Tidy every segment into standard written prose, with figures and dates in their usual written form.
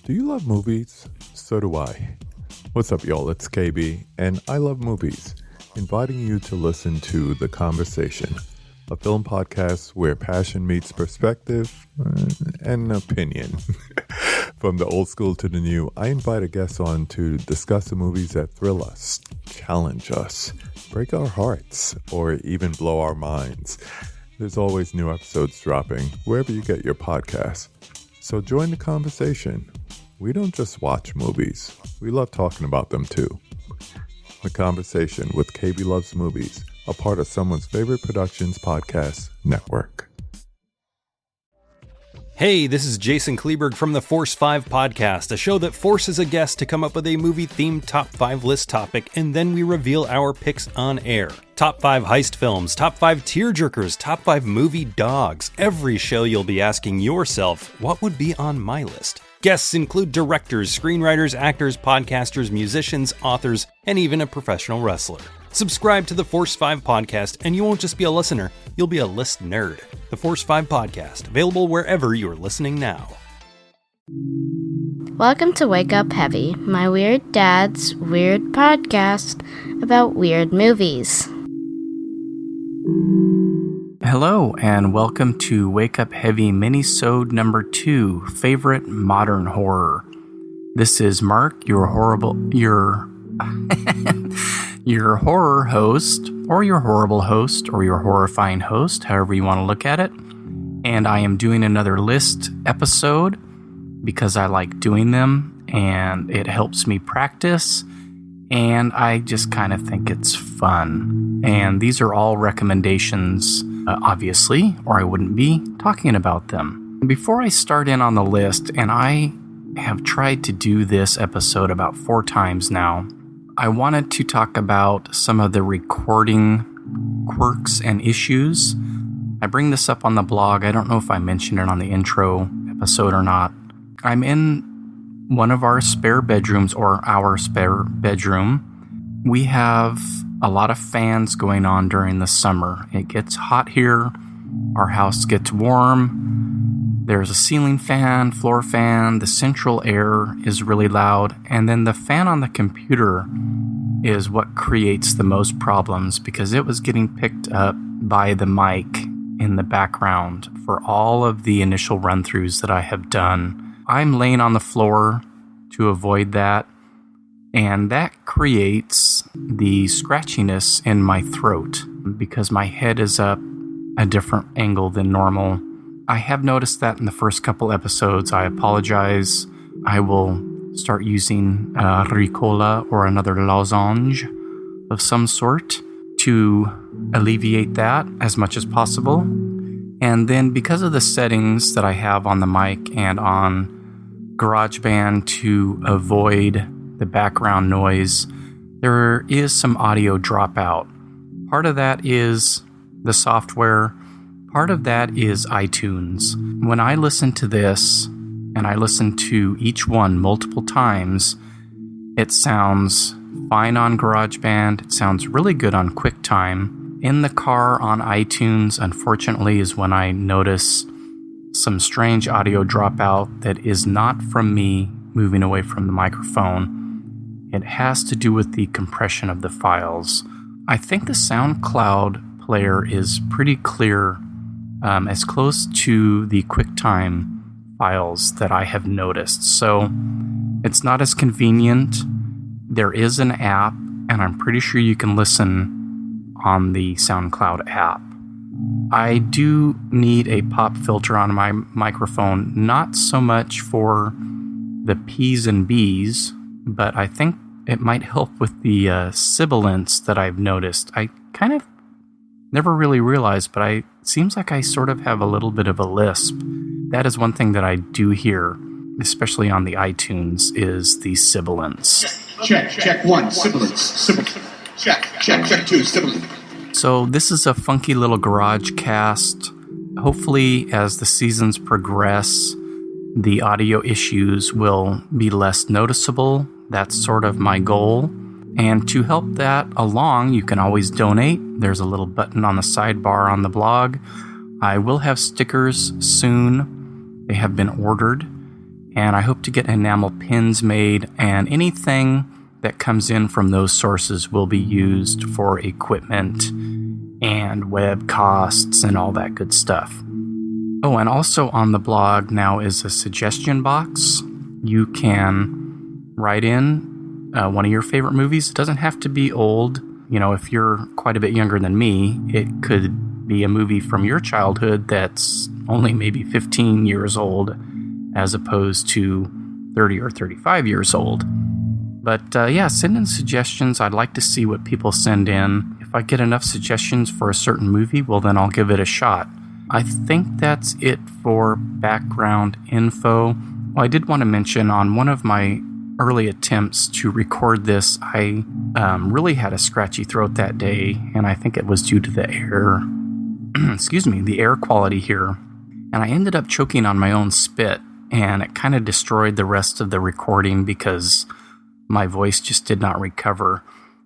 Do you love movies? So do I. What's up, y'all? It's KB, and I love movies, inviting you to listen to The Conversation, a film podcast where passion meets perspective and opinion. From the old school to the new, I invite a guest on to discuss the movies that thrill us, challenge us, break our hearts, or even blow our minds. There's always new episodes dropping wherever you get your podcasts. So join the conversation. We don't just watch movies. We love talking about them too. The Conversation with KB Loves Movies, a part of Someone's Favorite Productions podcast network. Hey, this is Jason Kleberg from the Force 5 podcast, a show that forces a guest to come up with a movie-themed top 5 list topic, and then we reveal our picks on air. Top 5 heist films, top 5 tearjerkers, top 5 movie dogs. Every show you'll be asking yourself, what would be on my list? Guests include directors, screenwriters, actors, podcasters, musicians, authors, and even a professional wrestler. Subscribe to the Force 5 podcast, and you won't just be a listener, you'll be a list nerd. The Force 5 podcast, available wherever you're listening now. Welcome to Wake Up Heavy, my weird dad's weird podcast about weird movies. Hello, and welcome to Wake Up Heavy Minisode number 2, Favorite Modern Horror. This is Mark, your horror host, or your horrible host, or your horrifying host, however you want to look at it. And I am doing another list episode because I like doing them, and it helps me practice, and I just kind of think it's fun. And these are all recommendations, obviously, or I wouldn't be talking about them. Before I start in on the list, and I have tried to do this episode about 4 times now, I wanted to talk about some of the recording quirks and issues. I bring this up on the blog. I don't know if I mentioned it on the intro episode or not. I'm in one of our spare bedrooms, or our spare bedroom. We have a lot of fans going on during the summer. It gets hot here. Our house gets warm. There's a ceiling fan, floor fan. The central air is really loud. And then the fan on the computer is what creates the most problems because it was getting picked up by the mic in the background for all of the initial run-throughs that I have done. I'm laying on the floor to avoid that, and that creates the scratchiness in my throat because my head is up a different angle than normal. I have noticed that in the first couple episodes. I apologize. I will start using Ricola or another lozenge of some sort to alleviate that as much as possible. And then because of the settings that I have on the mic and on GarageBand to avoid the background noise, there is some audio dropout. Part of that is the software. Part of that is iTunes. When I listen to this, and I listen to each one multiple times, it sounds fine on GarageBand. It sounds really good on QuickTime. In the car on iTunes, unfortunately, is when I notice some strange audio dropout that is not from me moving away from the microphone. It has to do with the compression of the files. I think the SoundCloud player is pretty clear, as close to the QuickTime files that I have noticed. So it's not as convenient. There is an app, and I'm pretty sure you can listen on the SoundCloud app. I do need a pop filter on my microphone, not so much for the P's and B's, but I think it might help with the sibilance that I've noticed. I kind of never really realized, but it seems like I sort of have a little bit of a lisp. That is one thing that I do hear, especially on the iTunes, is the sibilance. Check 1, sibilance. Check 2, sibilance. So this is a funky little garage cast. Hopefully, as the seasons progress, the audio issues will be less noticeable. That's sort of my goal. And to help that along, you can always donate. There's a little button on the sidebar on the blog. I will have stickers soon. They have been ordered. And I hope to get enamel pins made, and anything that comes in from those sources will be used for equipment and web costs and all that good stuff. Oh, and also on the blog now is a suggestion box. You can write in one of your favorite movies. It doesn't have to be old. You know, if you're quite a bit younger than me, it could be a movie from your childhood that's only maybe 15 years old as opposed to 30 or 35 years old. But yeah, send in suggestions. I'd like to see what people send in. If I get enough suggestions for a certain movie, well, then I'll give it a shot. I think that's it for background info. Well, I did want to mention on one of my early attempts to record this, I really had a scratchy throat that day, and I think it was due to the air, the air quality here. And I ended up choking on my own spit, and it kind of destroyed the rest of the recording because my voice just did not recover.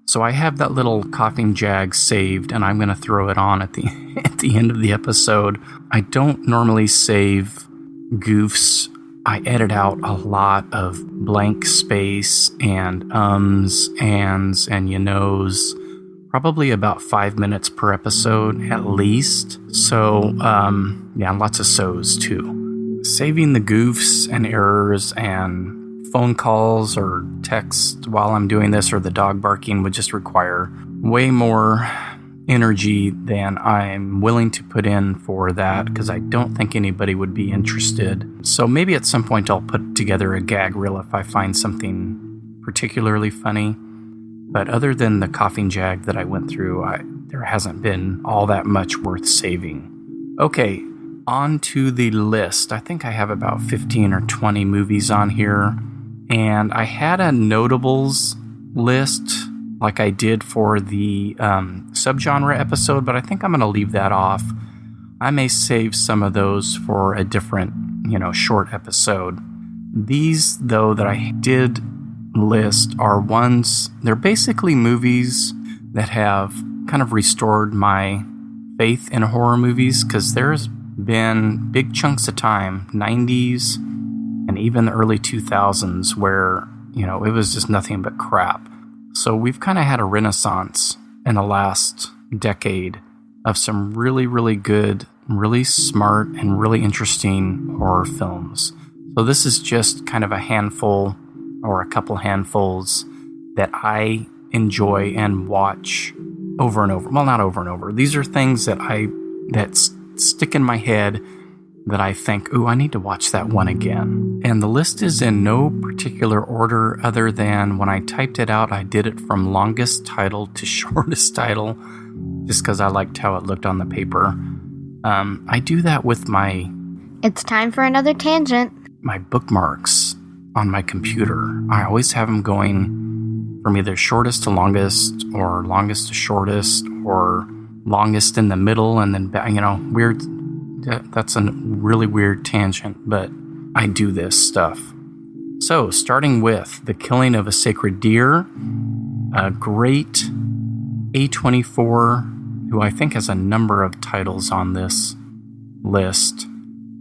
So I have that little coughing jag saved, and I'm going to throw it on at the end of the episode. I don't normally save goofs. I edit out a lot of blank space and ands, and you knows, probably about 5 minutes per episode at least. So, yeah, lots of so's too. Saving the goofs and errors and phone calls or text while I'm doing this or the dog barking would just require way more energy than I'm willing to put in for that, because I don't think anybody would be interested. So maybe at some point I'll put together a gag reel if I find something particularly funny. But other than the coughing jag that I went through, there hasn't been all that much worth saving. Okay, on to the list. I think I have about 15 or 20 movies on here. And I had a notables list like I did for the subgenre episode, but I think I'm going to leave that off. I may save some of those for a different, short episode. These, though, that I did list are ones, they're basically movies that have kind of restored my faith in horror movies, because there's been big chunks of time, 90s, and even the early 2000s, where, it was just nothing but crap. So we've kind of had a renaissance in the last decade of some really, really good, really smart, and really interesting horror films. So this is just kind of a handful or a couple handfuls that I enjoy and watch over and over. Well, not over and over. These are things that stick in my head that I think, ooh, I need to watch that one again. And the list is in no particular order other than when I typed it out, I did it from longest title to shortest title, just because I liked how it looked on the paper. I do that with It's time for another tangent. My bookmarks on my computer. I always have them going from either shortest to longest, or longest to shortest, or longest in the middle, and then, weird. That's a really weird tangent, but I do this stuff. So, starting with The Killing of a Sacred Deer, a great A24, who I think has a number of titles on this list.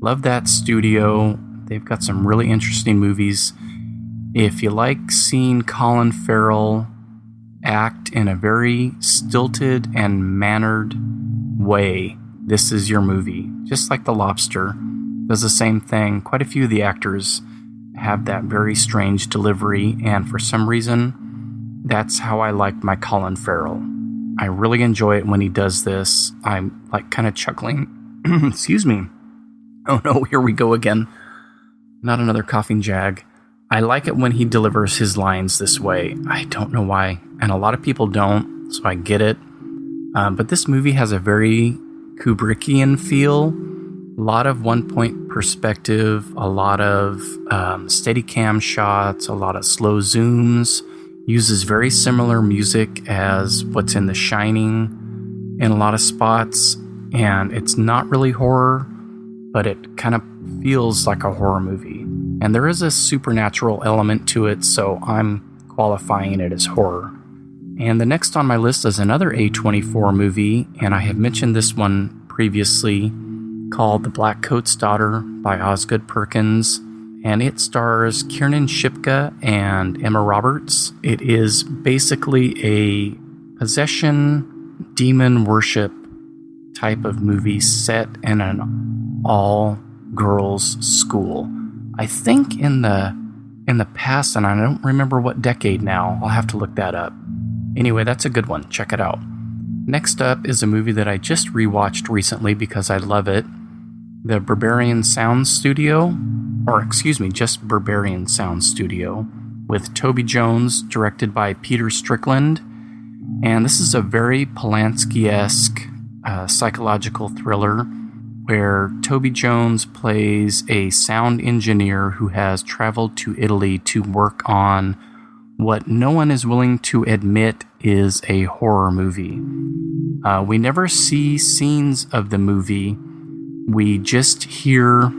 Love that studio. They've got some really interesting movies. If you like seeing Colin Farrell act in a very stilted and mannered way, this is your movie. Just like The Lobster does the same thing. Quite a few of the actors have that very strange delivery, and for some reason, that's how I like my Colin Farrell. I really enjoy it when he does this. I'm kind of chuckling. Excuse me. Oh no, here we go again. Not another coughing jag. I like it when he delivers his lines this way. I don't know why, and a lot of people don't, so I get it. But this movie has a very Kubrickian feel, a lot of one-point perspective, a lot of Steadicam shots, a lot of slow zooms, uses very similar music as what's in The Shining in a lot of spots, and it's not really horror, but it kind of feels like a horror movie. And there is a supernatural element to it, so I'm qualifying it as horror. And the next on my list is another A24 movie, and I have mentioned this one previously, called The Black Coat's Daughter by Osgood Perkins. and it stars Kiernan Shipka and Emma Roberts. It is basically a possession, demon worship type of movie set in an all-girls school. I think in the past, and I don't remember what decade now. I'll have to look that up. Anyway, that's a good one. Check it out. Next up is a movie that I just rewatched recently because I love it. The Barbarian Sound Studio, just Barbarian Sound Studio, with Toby Jones, directed by Peter Strickland. And this is a very Polanski-esque psychological thriller where Toby Jones plays a sound engineer who has traveled to Italy to work on what no one is willing to admit is a horror movie. We never see scenes of the movie. We just hear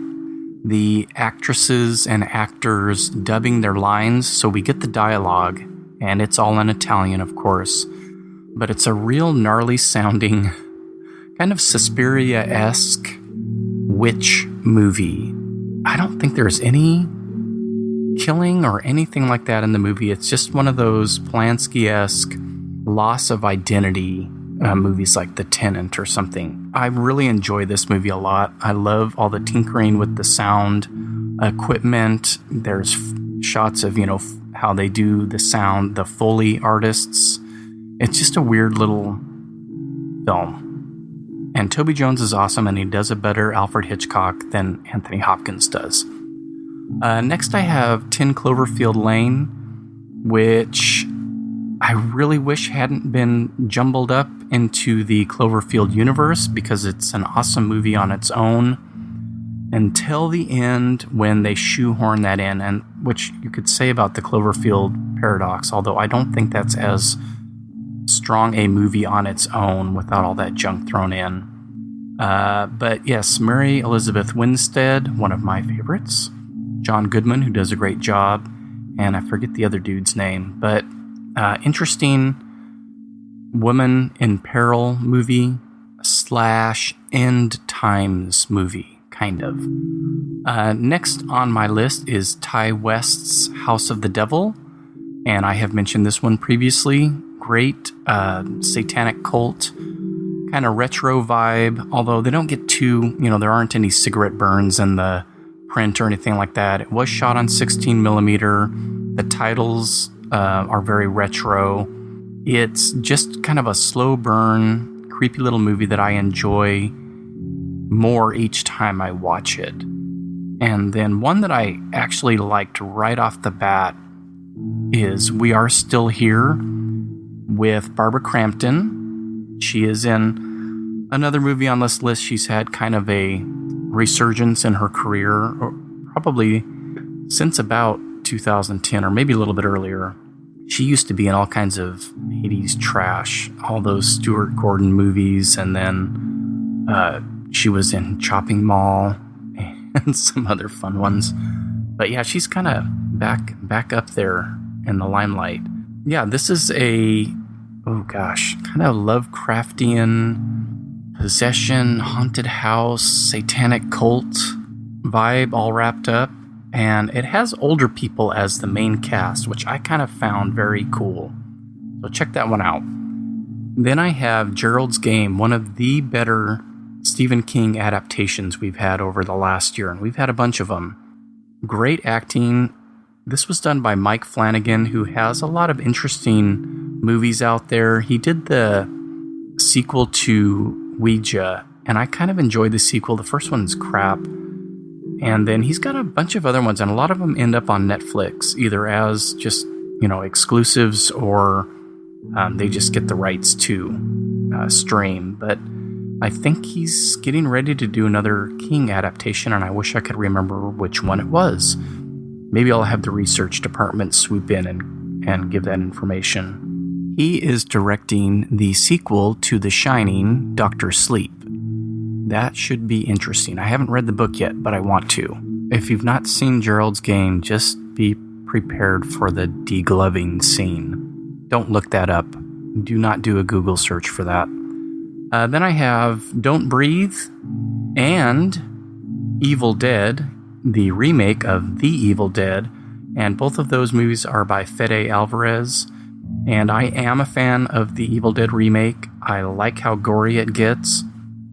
the actresses and actors dubbing their lines, so we get the dialogue, and it's all in Italian, of course. But it's a real gnarly sounding, kind of Suspiria-esque witch movie. I don't think there's any killing or anything like that in the movie. It's just one of those Polanski-esque loss of identity movies like The Tenant or something. I really enjoy this movie a lot. I love all the tinkering with the sound equipment. There's shots of, how they do the sound, the Foley artists. It's just a weird little film. And Toby Jones is awesome, and he does a better Alfred Hitchcock than Anthony Hopkins does. Next I have 10 Cloverfield Lane, which I really wish hadn't been jumbled up into the Cloverfield universe because it's an awesome movie on its own until the end when they shoehorn that in, and which you could say about the Cloverfield paradox, although I don't think that's as strong a movie on its own without all that junk thrown in. But yes, Mary Elizabeth Winstead, one of my favorites. John Goodman, who does a great job, and I forget the other dude's name, but interesting woman in peril movie / end times movie, kind of. Next on my list is Ty West's House of the Devil, and I have mentioned this one previously. Great satanic cult, kind of retro vibe, although they don't get too, there aren't any cigarette burns in the print or anything like that. It was shot on 16 millimeter. The titles are very retro. It's just kind of a slow burn, creepy little movie that I enjoy more each time I watch it. And then one that I actually liked right off the bat is We Are Still Here with Barbara Crampton. She is in another movie on this list. She's had kind of a resurgence in her career, probably since about 2010 or maybe a little bit earlier. She used to be in all kinds of 80s trash, all those Stuart Gordon movies, and then she was in Chopping Mall and some other fun ones. But yeah, she's kind of back up there in the limelight. Yeah, this is a, kind of Lovecraftian possession, haunted house, satanic cult vibe all wrapped up. And it has older people as the main cast, which I kind of found very cool. So check that one out. Then I have Gerald's Game, one of the better Stephen King adaptations we've had over the last year. And we've had a bunch of them. Great acting. This was done by Mike Flanagan, who has a lot of interesting movies out there. He did the sequel to Ouija, and I kind of enjoyed the sequel. The first one's crap. And then he's got a bunch of other ones, and a lot of them end up on Netflix, either as just, exclusives or they just get the rights to stream. But I think he's getting ready to do another King adaptation, and I wish I could remember which one it was. Maybe I'll have the research department swoop in and give that information. He is directing the sequel to The Shining, Dr. Sleep. That should be interesting. I haven't read the book yet, but I want to. If you've not seen Gerald's Game, just be prepared for the degloving scene. Don't look that up. Do not do a Google search for that. Then I have Don't Breathe and Evil Dead. the remake of The Evil Dead, and both of those movies are by Fede Alvarez. And I am a fan of the Evil Dead remake. I like how gory it gets.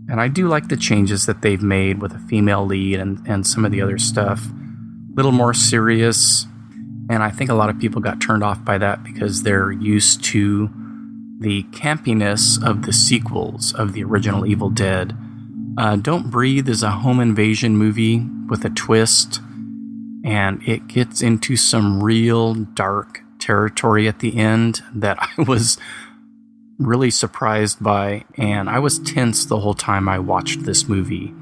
And I do like the changes that they've made with a female lead and some of the other stuff. A little more serious. And I think a lot of people got turned off by that because they're used to the campiness of the sequels of the original Evil Dead. Don't Breathe is a home invasion movie with a twist. And it gets into some real dark territory at the end that I was really surprised by, and I was tense the whole time I watched this movie.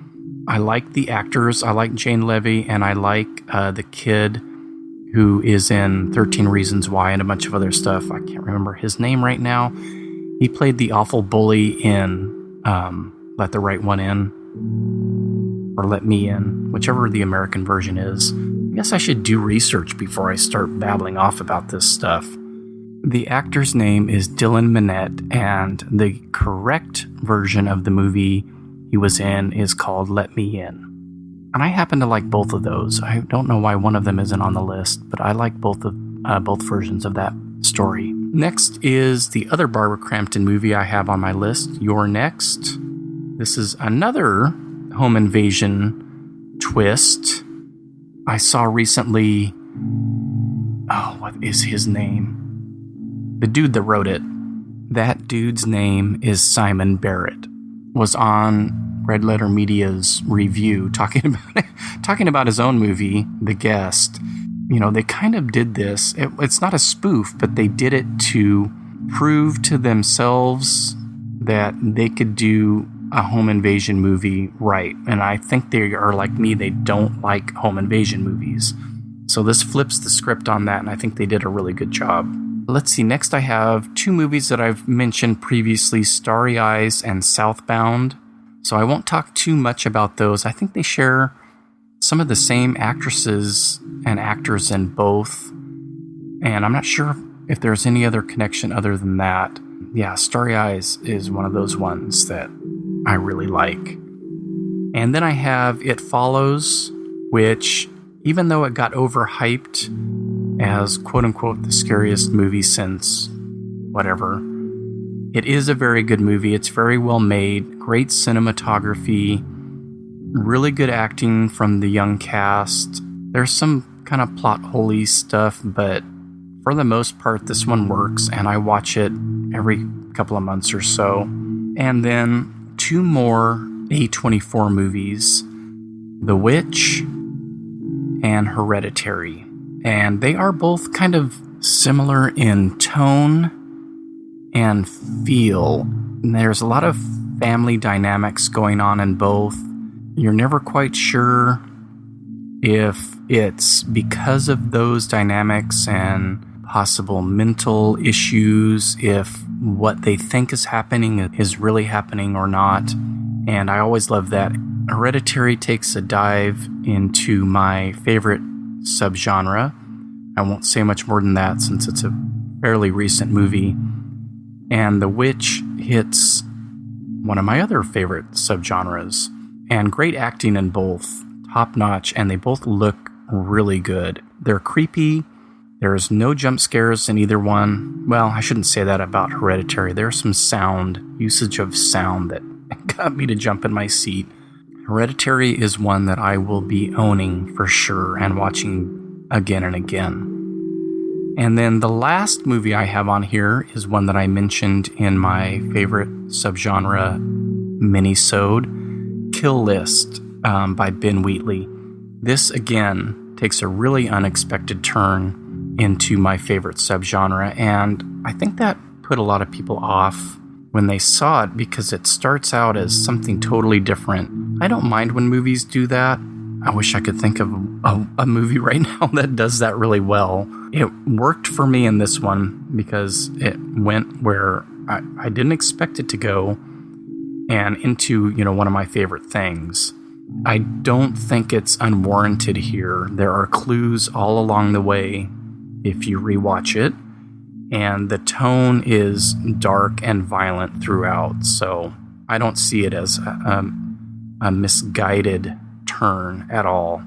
I like the actors. I like Jane Levy, and I like the kid who is in 13 Reasons Why and a bunch of other stuff. I can't remember his name right now. He played the awful bully in Let the Right One In, or Let Me In, whichever the American version is. I guess I should do research before I start babbling off about this stuff. The actor's name is Dylan Minnette, and the correct version of the movie he was in is called Let Me In. And I happen to like both of those. I don't know why one of them isn't on the list, but I like both versions of that story. Next is the other Barbara Crampton movie I have on my list, You're Next. This is another home invasion twist. I saw recently, what is his name? The dude that wrote it. That dude's name is Simon Barrett. Was on Red Letter Media's review talking about his own movie, The Guest. You know, they kind of did this. It's not a spoof, but they did it to prove to themselves that they could do a home invasion movie right. And I think they are like me. They don't like home invasion movies. So this flips the script on that, and I think they did a really good job. Let's see. Next, I have two movies that I've mentioned previously, Starry Eyes and Southbound. So I won't talk too much about those. I think they share some of the same actresses and actors in both. And I'm not sure if there's any other connection other than that. Yeah, Starry Eyes is one of those ones that I really like. And then I have It Follows, which, even though it got overhyped as quote-unquote the scariest movie since whatever, it is a very good movie. It's very well made, great cinematography, really good acting from the young cast. There's some kind of plot-holy stuff, but for the most part, this one works, and I watch it every couple of months or so. And then two more A24 movies, The Witch and Hereditary. And they are both kind of similar in tone and feel. And there's a lot of family dynamics going on in both. You're never quite sure if it's because of those dynamics and possible mental issues, if what they think is happening is really happening or not. And I always love that. Hereditary takes a dive into my favorite subgenre. I won't say much more than that since it's a fairly recent movie. And The Witch hits one of my other favorite subgenres. And great acting in both, top notch, and they both look really good. They're creepy. There's no jump scares in either one. Well, I shouldn't say that about Hereditary. There's some usage of sound that got me to jump in my seat. Hereditary is one that I will be owning for sure and watching again and again. And then the last movie I have on here is one that I mentioned in my favorite subgenre mini-sode, Kill List by Ben Wheatley. This, again, takes a really unexpected turn into my favorite subgenre, and I think that put a lot of people off when they saw it because it starts out as something totally different. I don't mind when movies do that. I wish I could think of a movie right now that does that really well. It worked for me in this one because it went where I didn't expect it to go and into, one of my favorite things. I don't think it's unwarranted here. There are clues all along the way if you rewatch it, and the tone is dark and violent throughout, so I don't see it as a misguided turn at all.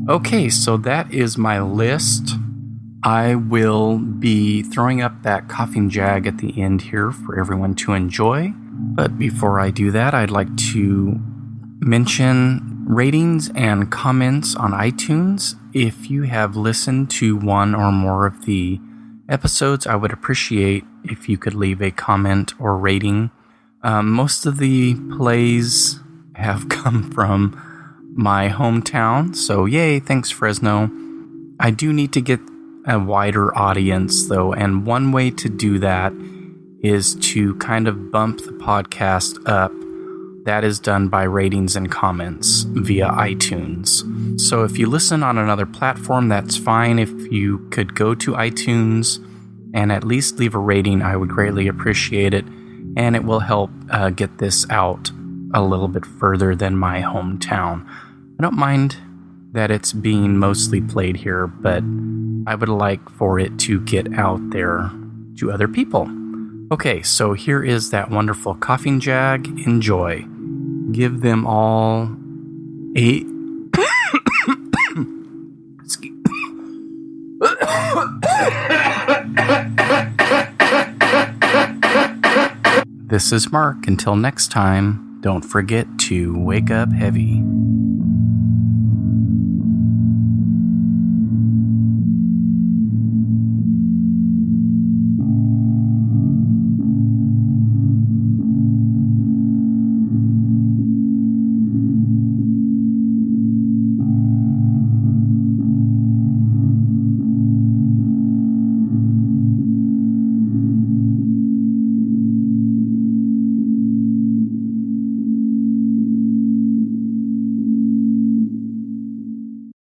Okay, so that is my list. I will be throwing up that coughing jag at the end here for everyone to enjoy. But before I do that, I'd like to mention ratings and comments on iTunes. If you have listened to one or more of the episodes, I would appreciate if you could leave a comment or rating. Most of the plays have come from my hometown, so yay, thanks Fresno. I do need to get a wider audience though, and one way to do that is to kind of bump the podcast up. That is done by ratings and comments via iTunes. So if you listen on another platform, that's fine. If you could go to iTunes and at least leave a rating, I would greatly appreciate it, and it will help get this out a little bit further than my hometown. I don't mind that it's being mostly played here, but I would like for it to get out there to other people. Okay, so here is that wonderful coughing jag. Enjoy. Give them all a... This is Mark. Until next time, don't forget to wake up heavy.